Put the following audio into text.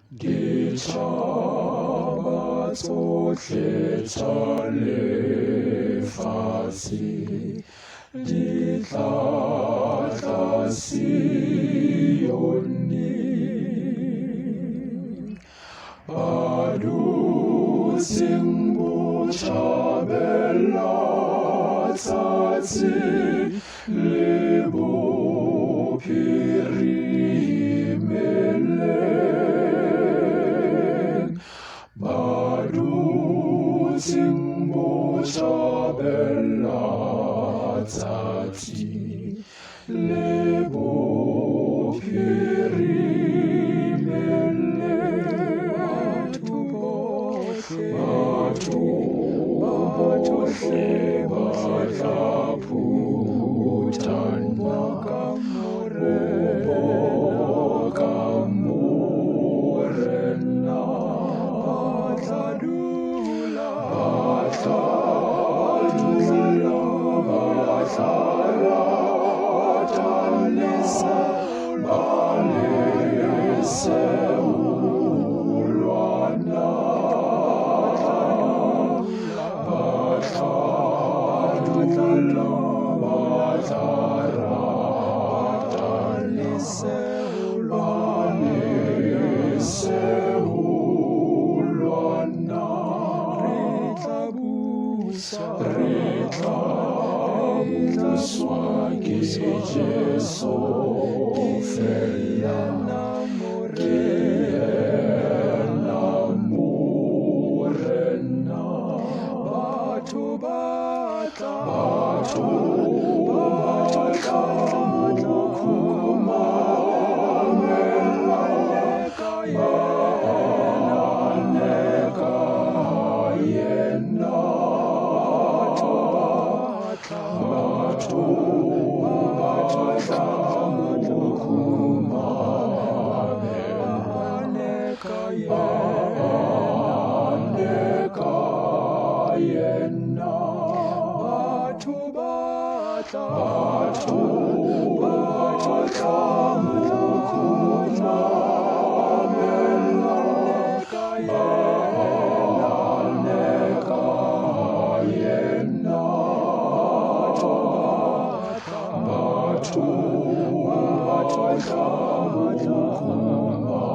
Ditšhaba tsohle tša lefase di tla tla Sioneng, badusing botšhabela tšatši le bophirimeleng, badusing botšhabela tšatši le bophirimeleng, batho bohle ba tla phutana ka morena, ba tla dula, ba tla rata leseulwana, ba tla rata leseulwana, re tla buswa ke Jesu fela, ke yena morena. Batho ba tla khukhumela ka yena, batho ba tla khukhumela ka yena, batho ba tla khukhumela ka yena, batho ba tla khukhumela